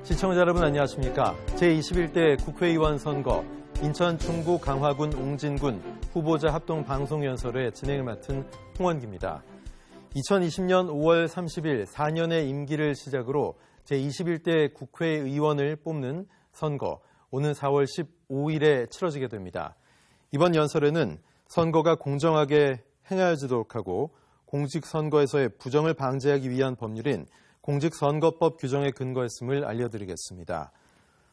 시청자 여러분 안녕하십니까? 제21대 국회의원 선거 인천 중구 강화군 옹진군 후보자 합동 방송연설의 진행을 맡은 홍원기입니다. 2020년 5월 30일 4년의 임기를 시작으로 제21대 국회의원을 뽑는 선거 오는 4월 15일에 치러지게 됩니다. 이번 연설에는 선거가 공정하게 행하여지도록 하고 공직선거에서의 부정을 방지하기 위한 법률인 공직선거법 규정에 근거했음을 알려드리겠습니다.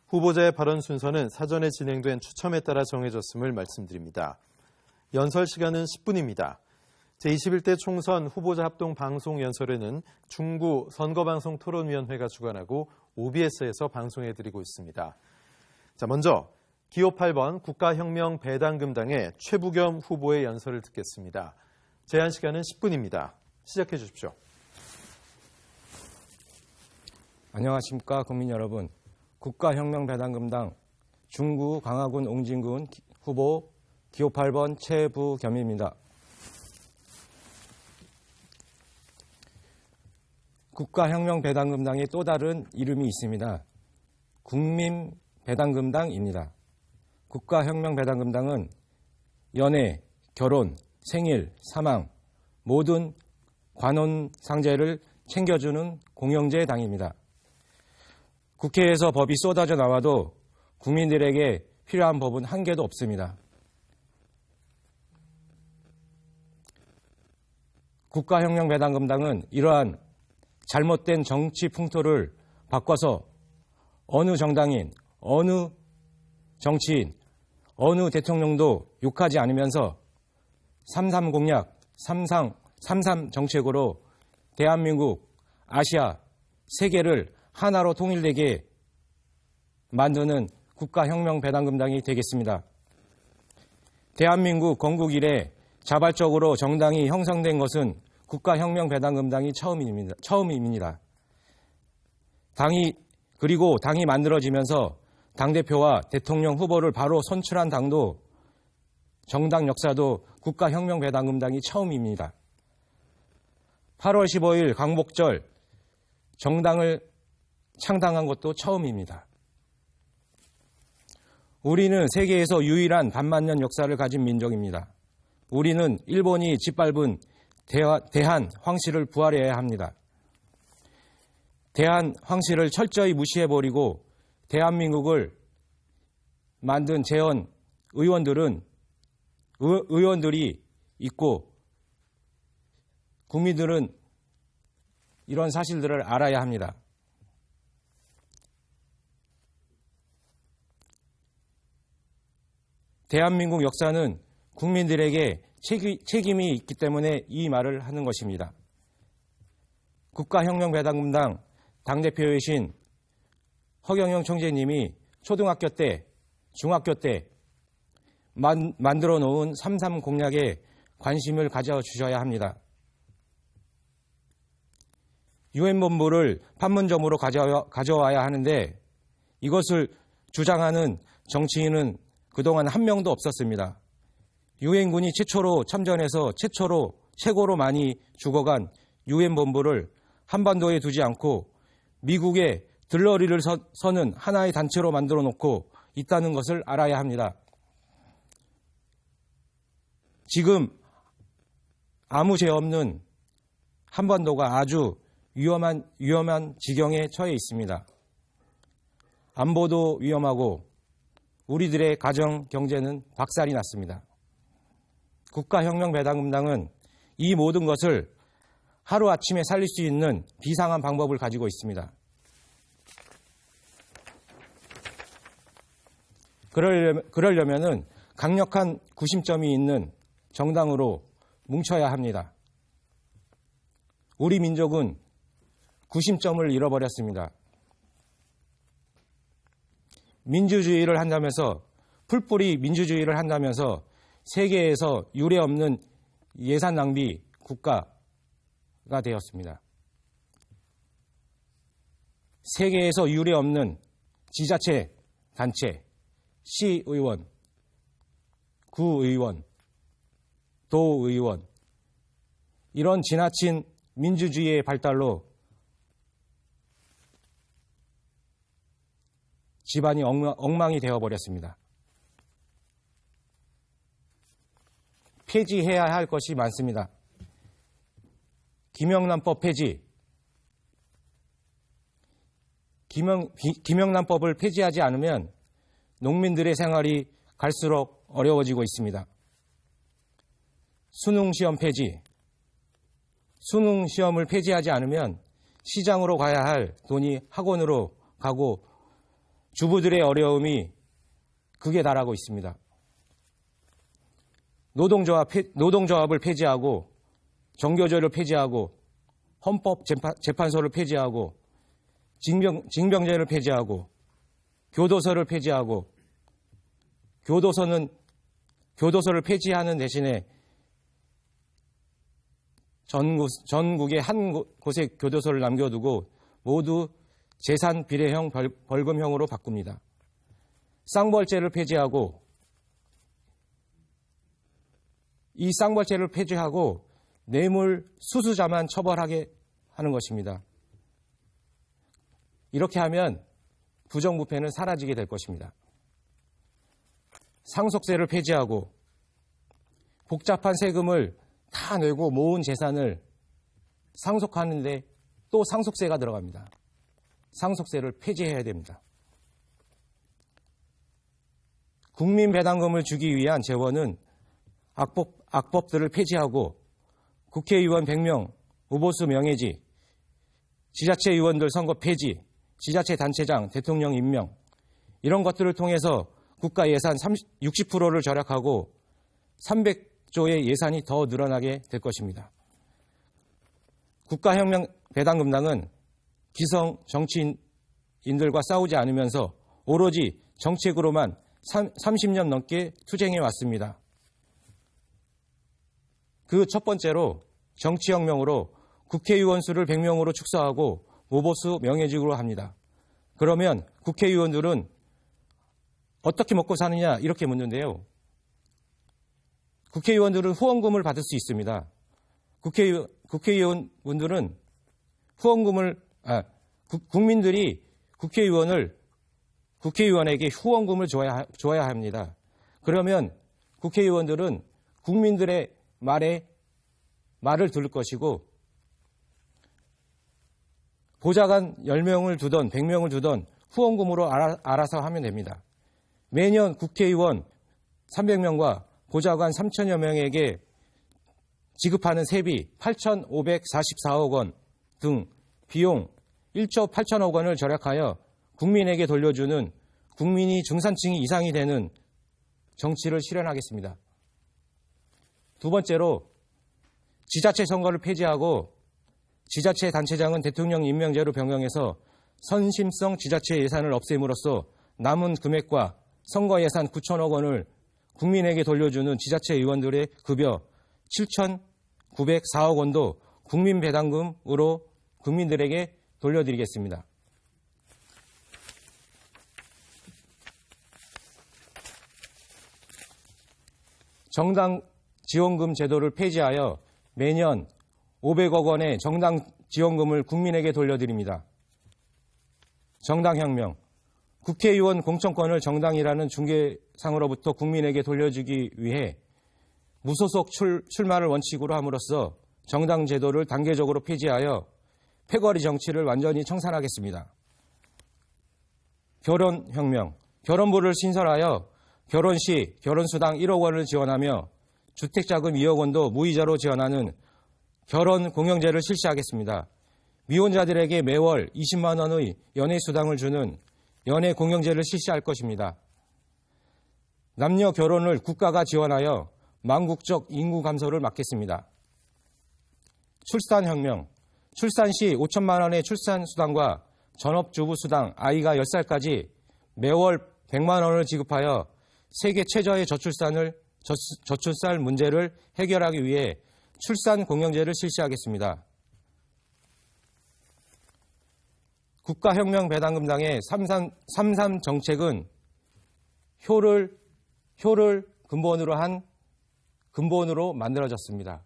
후보자의 발언 순서는 사전에 진행된 추첨에 따라 정해졌음을 말씀드립니다. 연설 시간은 10분입니다. 제21대 총선 후보자 합동 방송 연설에는 중구 선거방송 토론위원회가 주관하고 OBS에서 방송해드리고 있습니다. 자, 먼저 기호 8번 국가혁명 배당금당의 최부겸 후보의 연설을 듣겠습니다. 제한 시간은 10분입니다. 시작해 주십시오. 안녕하십니까 국민 여러분. 국가혁명배당금당 중구 강화군 옹진군 후보 기호 8번 최부겸입니다. 국가혁명배당금당의 또 다른 이름이 있습니다. 국민배당금당입니다. 국가혁명배당금당은 연애, 결혼, 생일, 사망, 모든 관혼상제를 챙겨주는 공영제 당입니다. 국회에서 법이 쏟아져 나와도 국민들에게 필요한 법은 한 개도 없습니다. 국가혁명배당금당은 이러한 잘못된 정치 풍토를 바꿔서 어느 정당인, 어느 정치인, 어느 대통령도 욕하지 않으면서 3.3 공약, 3.3 정책으로 대한민국, 아시아, 세계를 하나로 통일되게 만드는 국가혁명배당금당이 되겠습니다. 대한민국 건국 이래 자발적으로 정당이 형성된 것은 국가혁명배당금당이 처음입니다. 그리고 당이 만들어지면서 당대표와 대통령 후보를 바로 선출한 당도 정당 역사도 국가혁명배당금당이 처음입니다. 8월 15일 광복절 정당을 창당한 것도 처음입니다. 우리는 세계에서 유일한 반만년 역사를 가진 민족입니다. 우리는 일본이 짓밟은 대한 황실을 부활해야 합니다. 대한 황실을 철저히 무시해버리고 대한민국을 만든 재헌 의원들이 있고 국민들은 이런 사실들을 알아야 합니다. 대한민국 역사는 국민들에게 책임이 있기 때문에 이 말을 하는 것입니다. 국가혁명배당금당 당대표이신 허경영 총재님이 초등학교 때, 중학교 때 만들어 놓은 3.3 공약에 관심을 가져주셔야 합니다. 유엔본부를 판문점으로 가져와야 하는데 이것을 주장하는 정치인은 그동안 한 명도 없었습니다. 유엔군이 최초로 참전해서 최고로 많이 죽어간 유엔본부를 한반도에 두지 않고 미국의 들러리를 서는 하나의 단체로 만들어 놓고 있다는 것을 알아야 합니다. 지금 아무 죄 없는 한반도가 아주 위험한 지경에 처해 있습니다. 안보도 위험하고 우리들의 가정 경제는 박살이 났습니다. 국가혁명배당금당은 이 모든 것을 하루아침에 살릴 수 있는 비상한 방법을 가지고 있습니다. 그러려면은 강력한 구심점이 있는 정당으로 뭉쳐야 합니다. 우리 민족은 구심점을 잃어버렸습니다. 민주주의를 한다면서 풀뿌리 민주주의를 한다면서 세계에서 유례없는 예산 낭비 국가가 되었습니다. 세계에서 유례없는 지자체 단체, 시의원, 구의원, 도의원 이런 지나친 민주주의의 발달로 집안이 엉망이 되어버렸습니다. 폐지해야 할 것이 많습니다. 김영란법 폐지. 김영란법을 폐지하지 않으면 농민들의 생활이 갈수록 어려워지고 있습니다. 수능시험 폐지. 수능시험을 폐지하지 않으면 시장으로 가야 할 돈이 학원으로 가고 주부들의 어려움이 극에 달하고 있습니다. 노동조합을 폐지하고 정교조를 폐지하고 헌법재판소를 폐지하고 징병제를 폐지하고 교도소를 폐지하고 교도소를 폐지하는 대신에 전국에 한 곳에 교도소를 남겨두고 모두 재산 비례형 벌금형으로 바꿉니다. 쌍벌죄를 폐지하고 이 쌍벌죄를 폐지하고 뇌물 수수자만 처벌하게 하는 것입니다. 이렇게 하면 부정부패는 사라지게 될 것입니다. 상속세를 폐지하고 복잡한 세금을 다 내고 모은 재산을 상속하는데 또 상속세가 들어갑니다. 상속세를 폐지해야 됩니다. 국민배당금을 주기 위한 재원은 악법들을 폐지하고 국회의원 100명, 우보수 명예직, 지자체 의원들 선거 폐지, 지자체 단체장, 대통령 임명 이런 것들을 통해서 국가 예산 60%를 절약하고 300조의 예산이 더 늘어나게 될 것입니다. 국가혁명 배당금당은 기성 정치인들과 싸우지 않으면서 오로지 정책으로만 30년 넘게 투쟁해 왔습니다. 그 첫 번째로 정치혁명으로 국회의원 수를 100명으로 축소하고 모보수 명예직으로 합니다. 그러면 국회의원들은 어떻게 먹고 사느냐 이렇게 묻는데요. 국회의원들은 후원금을 받을 수 있습니다. 국회의원분들은 국민들이 국회의원에게 후원금을 줘야 합니다. 그러면 국회의원들은 국민들의 말을 들을 것이고 보좌관 10명을 두던 100명을 두던 후원금으로 알아서 하면 됩니다. 매년 국회의원 300명과 보좌관 3천여 명에게 지급하는 세비 8,544억 원 등 비용 1조 8천억 원을 절약하여 국민에게 돌려주는 국민이 중산층이 이상이 되는 정치를 실현하겠습니다. 두 번째로 지자체 선거를 폐지하고 지자체 단체장은 대통령 임명제로 변경해서 선심성 지자체 예산을 없앰으로써 남은 금액과 선거 예산 9천억 원을 국민에게 돌려주는 지자체 의원들의 급여 7,904억 원도 국민 배당금으로 국민들에게 돌려드리겠습니다. 정당 지원금 제도를 폐지하여 매년 500억 원의 정당 지원금을 국민에게 돌려드립니다. 정당혁명. 국회의원 공천권을 정당이라는 중개상으로부터 국민에게 돌려주기 위해 무소속 출마를 원칙으로 함으로써 정당 제도를 단계적으로 폐지하여 패거리 정치를 완전히 청산하겠습니다. 결혼혁명. 결혼부를 신설하여 결혼 시 결혼수당 1억 원을 지원하며 주택자금 2억 원도 무이자로 지원하는 결혼공영제를 실시하겠습니다. 미혼자들에게 매월 20만 원의 연애수당을 주는 연애공영제를 실시할 것입니다. 남녀 결혼을 국가가 지원하여 망국적 인구 감소를 막겠습니다. 출산혁명. 출산 시 5천만 원의 출산수당과 전업주부수당, 아이가 10살까지 매월 100만 원을 지급하여 세계 최저의 저출산 문제를 해결하기 위해 출산공영제를 실시하겠습니다. 국가혁명 배당금당의 3.3 정책은 효를 근본으로 만들어졌습니다.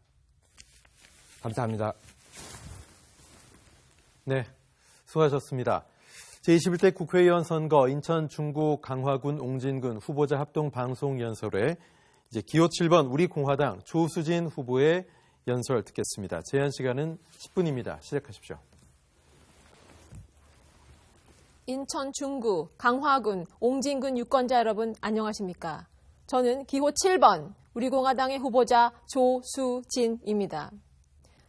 감사합니다. 네, 수고하셨습니다. 제21대 국회의원 선거 인천 중구 강화군 옹진군 후보자 합동 방송 연설회 이제 기호 7번 우리 공화당 조수진 후보의 연설 듣겠습니다. 제한 시간은 10분입니다. 시작하십시오. 인천 중구 강화군 옹진군 유권자 여러분 안녕하십니까? 저는 기호 7번 우리 공화당의 후보자 조수진입니다.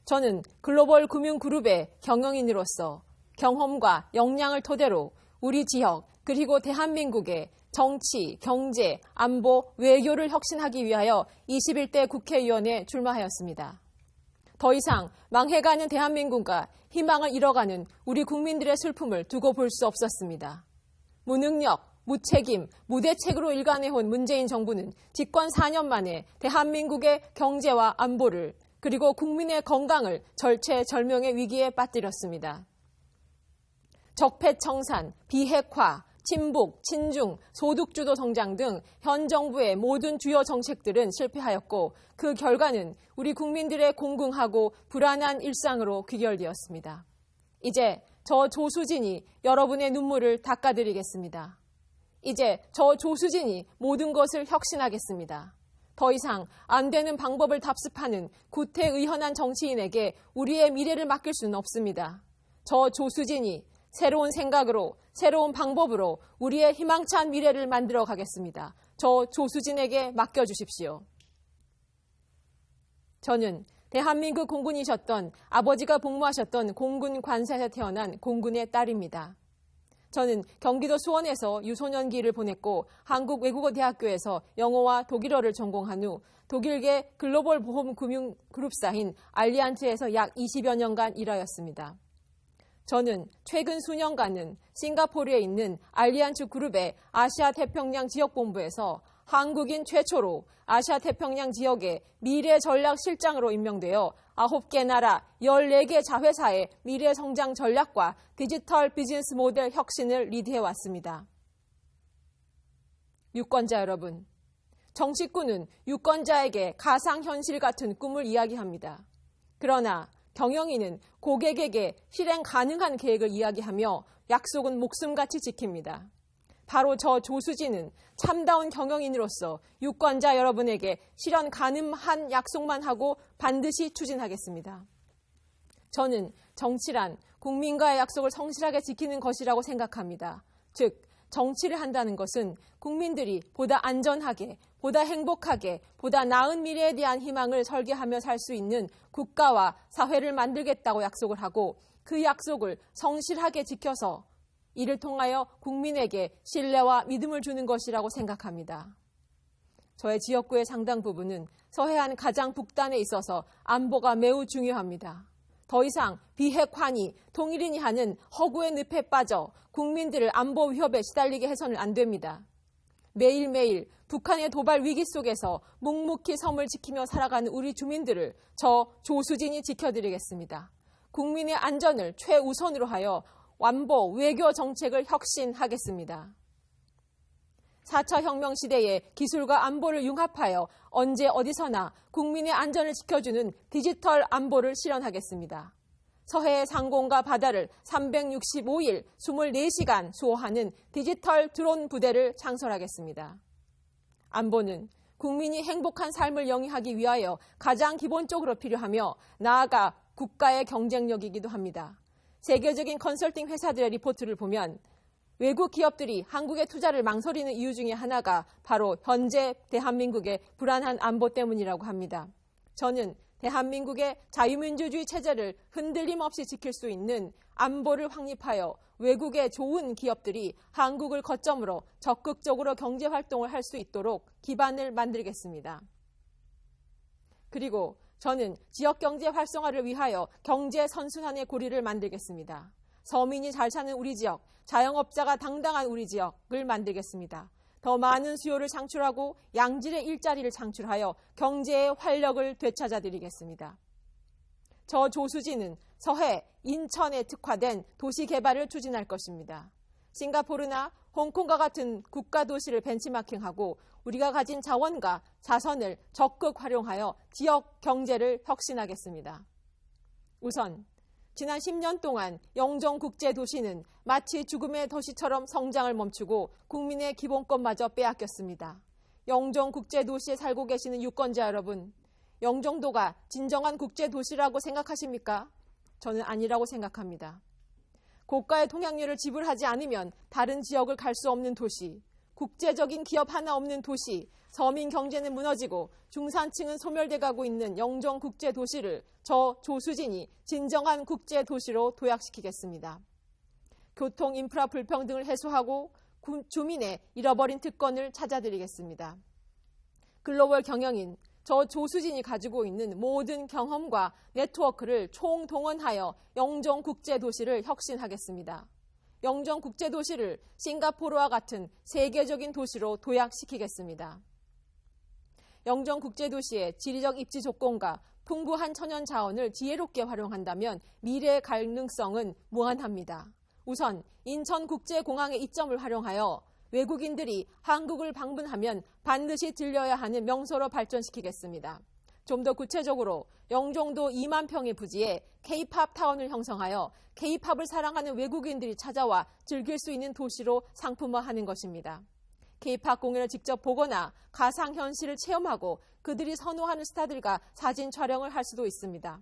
저는 글로벌 금융그룹의 경영인으로서 경험과 역량을 토대로 우리 지역 그리고 대한민국의 정치, 경제, 안보, 외교를 혁신하기 위하여 21대 국회의원에 출마하였습니다. 더 이상 망해가는 대한민국과 희망을 잃어가는 우리 국민들의 슬픔을 두고 볼 수 없었습니다. 무능력, 무책임, 무대책으로 일관해온 문재인 정부는 집권 4년 만에 대한민국의 경제와 안보를 그리고 국민의 건강을 절체절명의 위기에 빠뜨렸습니다. 적폐청산, 비핵화, 친북, 친중, 소득주도 성장 등 현 정부의 모든 주요 정책들은 실패하였고 그 결과는 우리 국민들의 공공하고 불안한 일상으로 귀결되었습니다. 이제 저 조수진이 여러분의 눈물을 닦아드리겠습니다. 이제 저 조수진이 모든 것을 혁신하겠습니다. 더 이상 안 되는 방법을 답습하는 구태의연한 정치인에게 우리의 미래를 맡길 수는 없습니다. 저 조수진이 새로운 생각으로, 새로운 방법으로 우리의 희망찬 미래를 만들어 가겠습니다. 저 조수진에게 맡겨주십시오. 저는 대한민국 공군이셨던 아버지가 복무하셨던 공군 관사에서 태어난 공군의 딸입니다. 저는 경기도 수원에서 유소년기를 보냈고 한국외국어대학교에서 영어와 독일어를 전공한 후 독일계 글로벌 보험 금융 그룹사인 알리안츠에서 약 20여 년간 일하였습니다. 저는 최근 수년간은 싱가포르에 있는 알리안츠 그룹의 아시아 태평양 지역본부에서 한국인 최초로 아시아 태평양 지역의 미래 전략 실장으로 임명되어 9개 나라 14개 자회사의 미래 성장 전략과 디지털 비즈니스 모델 혁신을 리드해 왔습니다. 유권자 여러분, 정치꾼은 유권자에게 가상현실 같은 꿈을 이야기합니다. 그러나 경영인은 고객에게 실행 가능한 계획을 이야기하며 약속은 목숨같이 지킵니다. 바로 저 조수진은 참다운 경영인으로서 유권자 여러분에게 실현 가능한 약속만 하고 반드시 추진하겠습니다. 저는 정치란 국민과의 약속을 성실하게 지키는 것이라고 생각합니다. 즉, 정치를 한다는 것은 국민들이 보다 안전하게, 보다 행복하게, 보다 나은 미래에 대한 희망을 설계하며 살 수 있는 국가와 사회를 만들겠다고 약속을 하고 그 약속을 성실하게 지켜서 이를 통하여 국민에게 신뢰와 믿음을 주는 것이라고 생각합니다. 저의 지역구의 상당 부분은 서해안 가장 북단에 있어서 안보가 매우 중요합니다. 더 이상 비핵화니 통일이니 하는 허구의 늪에 빠져 국민들을 안보 위협에 시달리게 해서는 안 됩니다. 매일매일 북한의 도발 위기 속에서 묵묵히 섬을 지키며 살아가는 우리 주민들을 저 조수진이 지켜드리겠습니다. 국민의 안전을 최우선으로 하여 안보, 외교 정책을 혁신하겠습니다. 4차 혁명 시대에 기술과 안보를 융합하여 언제 어디서나 국민의 안전을 지켜주는 디지털 안보를 실현하겠습니다. 서해의 상공과 바다를 365일 24시간 수호하는 디지털 드론 부대를 창설하겠습니다. 안보는 국민이 행복한 삶을 영위하기 위하여 가장 기본적으로 필요하며 나아가 국가의 경쟁력이기도 합니다. 세계적인 컨설팅 회사들의 리포트를 보면 외국 기업들이 한국의 투자를 망설이는 이유 중에 하나가 바로 현재 대한민국의 불안한 안보 때문이라고 합니다. 저는 대한민국의 자유민주주의 체제를 흔들림 없이 지킬 수 있는 안보를 확립하여 외국의 좋은 기업들이 한국을 거점으로 적극적으로 경제활동을 할 수 있도록 기반을 만들겠습니다. 그리고 저는 지역경제 활성화를 위하여 경제 선순환의 고리를 만들겠습니다. 서민이 잘 사는 우리 지역, 자영업자가 당당한 우리 지역을 만들겠습니다. 더 많은 수요를 창출하고 양질의 일자리를 창출하여 경제의 활력을 되찾아드리겠습니다. 저 조수진은 서해, 인천에 특화된 도시 개발을 추진할 것입니다. 싱가포르나 홍콩과 같은 국가 도시를 벤치마킹하고 우리가 가진 자원과 자선을 적극 활용하여 지역 경제를 혁신하겠습니다. 우선 지난 10년 동안 영정국제도시는 마치 죽음의 도시처럼 성장을 멈추고 국민의 기본권마저 빼앗겼습니다. 영정국제도시에 살고 계시는 유권자 여러분, 영종도가 진정한 국제도시라고 생각하십니까? 저는 아니라고 생각합니다. 고가의 통행료를 지불하지 않으면 다른 지역을 갈 수 없는 도시, 국제적인 기업 하나 없는 도시, 서민 경제는 무너지고 중산층은 소멸돼가고 있는 영정국제도시를 저 조수진이 진정한 국제도시로 도약시키겠습니다. 교통 인프라 불평등을 해소하고 주민의 잃어버린 특권을 찾아드리겠습니다. 글로벌 경영인 저 조수진이 가지고 있는 모든 경험과 네트워크를 총동원하여 영정국제도시를 혁신하겠습니다. 영정국제도시를 싱가포르와 같은 세계적인 도시로 도약시키겠습니다. 영정국제도시의 지리적 입지 조건과 풍부한 천연 자원을 지혜롭게 활용한다면 미래의 가능성은 무한합니다. 우선 인천국제공항의 이점을 활용하여 외국인들이 한국을 방문하면 반드시 들려야 하는 명소로 발전시키겠습니다. 좀 더 구체적으로 영종도 2만 평의 부지에 K-팝 타운을 형성하여 K-팝을 사랑하는 외국인들이 찾아와 즐길 수 있는 도시로 상품화하는 것입니다. K-팝 공연을 직접 보거나 가상현실을 체험하고 그들이 선호하는 스타들과 사진 촬영을 할 수도 있습니다.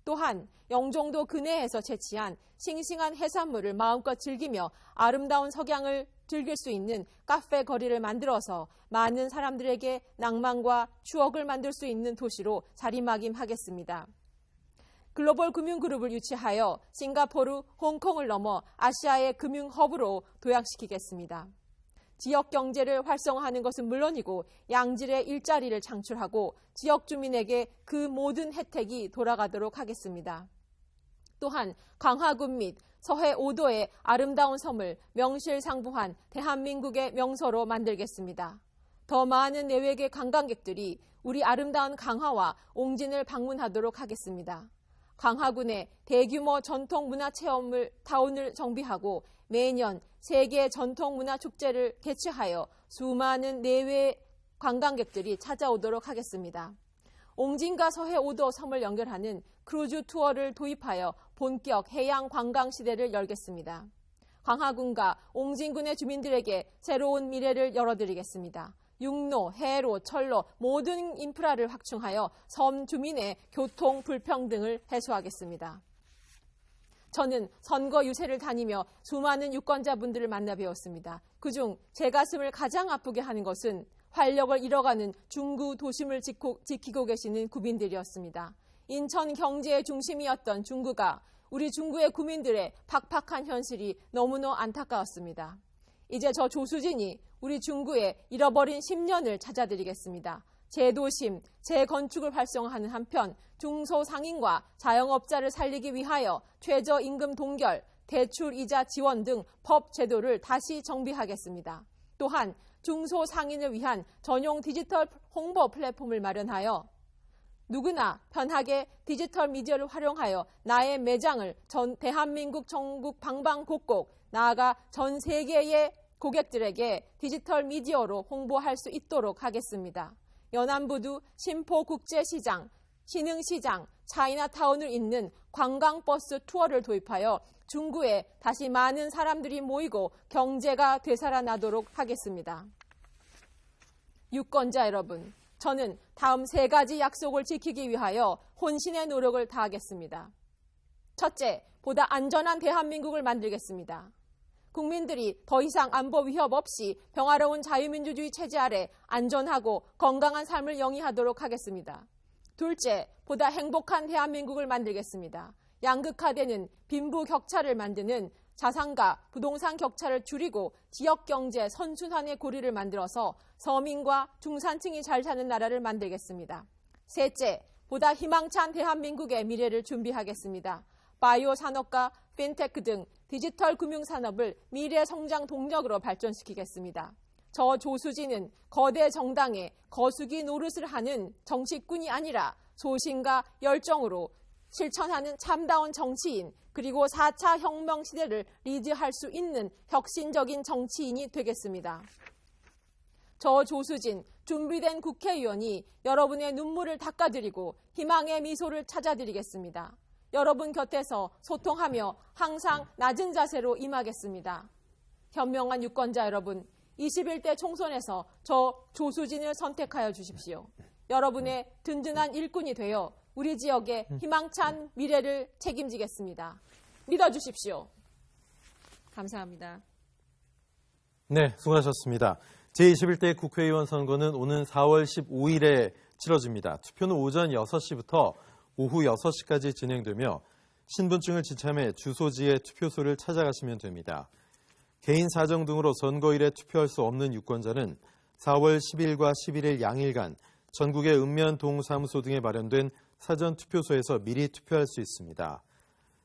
또한 영종도 근해에서 채취한 싱싱한 해산물을 마음껏 즐기며 아름다운 석양을 즐길 수 있는 카페 거리를 만들어서 많은 사람들에게 낭만과 추억을 만들 수 있는 도시로 자리매김하겠습니다. 글로벌 금융그룹을 유치하여 싱가포르, 홍콩을 넘어 아시아의 금융허브로 도약시키겠습니다. 지역 경제를 활성화하는 것은 물론이고 양질의 일자리를 창출하고 지역 주민에게 그 모든 혜택이 돌아가도록 하겠습니다. 또한 강화군 및 서해 5도의 아름다운 섬을 명실상부한 대한민국의 명소로 만들겠습니다. 더 많은 내외계 관광객들이 우리 아름다운 강화와 옹진을 방문하도록 하겠습니다. 강화군에 대규모 전통문화체험을 타운을 정비하고 매년 세계 전통문화축제를 개최하여 수많은 내외 관광객들이 찾아오도록 하겠습니다. 옹진과 서해 5도 섬을 연결하는 크루즈 투어를 도입하여 본격 해양 관광 시대를 열겠습니다. 강화군과 옹진군의 주민들에게 새로운 미래를 열어드리겠습니다. 육로, 해로, 철로 모든 인프라를 확충하여 섬 주민의 교통 불평등을 해소하겠습니다. 저는 선거 유세를 다니며 수많은 유권자분들을 만나 배웠습니다. 그중 제 가슴을 가장 아프게 하는 것은 활력을 잃어가는 중구 도심을 지키고 계시는 구민들이었습니다. 인천 경제의 중심이었던 중구가 우리 중구의 구민들의 팍팍한 현실이 너무나 안타까웠습니다. 이제 저 조수진이 우리 중구의 잃어버린 10년을 찾아드리겠습니다. 재도심, 재건축을 활성화하는 한편 중소상인과 자영업자를 살리기 위하여 최저임금 동결, 대출이자 지원 등 법 제도를 다시 정비하겠습니다. 또한 중소상인을 위한 전용 디지털 홍보 플랫폼을 마련하여 누구나 편하게 디지털 미디어를 활용하여 나의 매장을 전 대한민국 전국 방방곡곡 나아가 전 세계의 고객들에게 디지털 미디어로 홍보할 수 있도록 하겠습니다. 연안부두 심포국제시장, 신흥시장, 차이나타운을 잇는 관광버스 투어를 도입하여 중구에 다시 많은 사람들이 모이고 경제가 되살아나도록 하겠습니다. 유권자 여러분, 저는 다음 3가지 약속을 지키기 위하여 혼신의 노력을 다하겠습니다. 첫째, 보다 안전한 대한민국을 만들겠습니다. 국민들이 더 이상 안보 위협 없이 평화로운 자유민주주의 체제 아래 안전하고 건강한 삶을 영위하도록 하겠습니다. 둘째, 보다 행복한 대한민국을 만들겠습니다. 양극화되는 빈부격차를 만드는 자산과 부동산 격차를 줄이고 지역경제 선순환의 고리를 만들어서 서민과 중산층이 잘 사는 나라를 만들겠습니다. 셋째, 보다 희망찬 대한민국의 미래를 준비하겠습니다. 바이오 산업과 핀테크 등 디지털 금융산업을 미래 성장 동력으로 발전시키겠습니다. 저 조수진은 거대 정당의 거수기 노릇을 하는 정치꾼이 아니라 소신과 열정으로 실천하는 참다운 정치인, 그리고 4차 혁명 시대를 리드할 수 있는 혁신적인 정치인이 되겠습니다. 저 조수진, 준비된 국회의원이 여러분의 눈물을 닦아드리고 희망의 미소를 찾아드리겠습니다. 여러분 곁에서 소통하며 항상 낮은 자세로 임하겠습니다. 현명한 유권자 여러분, 21대 총선에서 저 조수진을 선택하여 주십시오. 여러분의 든든한 일꾼이 되어 우리 지역의 희망찬 미래를 책임지겠습니다. 믿어주십시오. 감사합니다. 네, 수고하셨습니다. 제21대 국회의원 선거는 오는 4월 15일에 치러집니다. 투표는 오전 6시부터 오후 6시까지 진행되며 신분증을 지참해 주소지의 투표소를 찾아가시면 됩니다. 개인 사정 등으로 선거일에 투표할 수 없는 유권자는 4월 10일과 11일 양일간 전국의 읍면 동사무소 등에 마련된 사전 투표소에서 미리 투표할 수 있습니다.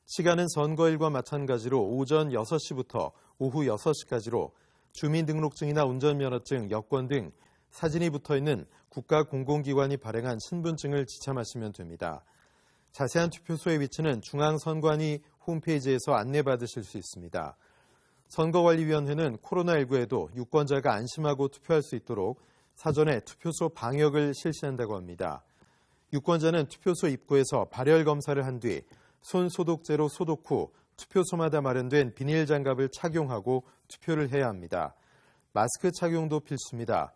시간은 선거일과 마찬가지로 오전 6시부터 오후 6시까지로 주민등록증이나 운전면허증, 여권 등 사진이 붙어있는 국가공공기관이 발행한 신분증을 지참하시면 됩니다. 자세한 투표소의 위치는 중앙선관위 홈페이지에서 안내받으실 수 있습니다. 선거관리위원회는 코로나19에도 유권자가 안심하고 투표할 수 있도록 사전에 투표소 방역을 실시한다고 합니다. 유권자는 투표소 입구에서 발열 검사를 한 뒤 손 소독제로 소독 후 투표소마다 마련된 비닐 장갑을 착용하고 투표를 해야 합니다. 마스크 착용도 필수입니다.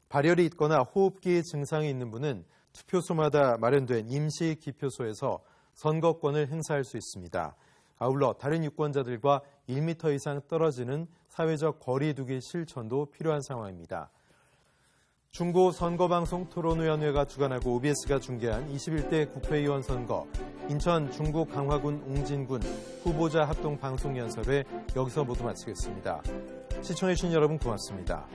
발열이 있거나 호흡기 증상이 있는 분은 투표소마다 마련된 임시 기표소에서 선거권을 행사할 수 있습니다. 아울러 다른 유권자들과 1m 이상 떨어지는 사회적 거리 두기 실천도 필요한 상황입니다. 중고 선거방송 토론위원회가 주관하고 OBS가 중계한 21대 국회의원 선거 인천 중구 강화군 옹진군 후보자 합동 방송연설회 여기서 모두 마치겠습니다. 시청해주신 여러분 고맙습니다.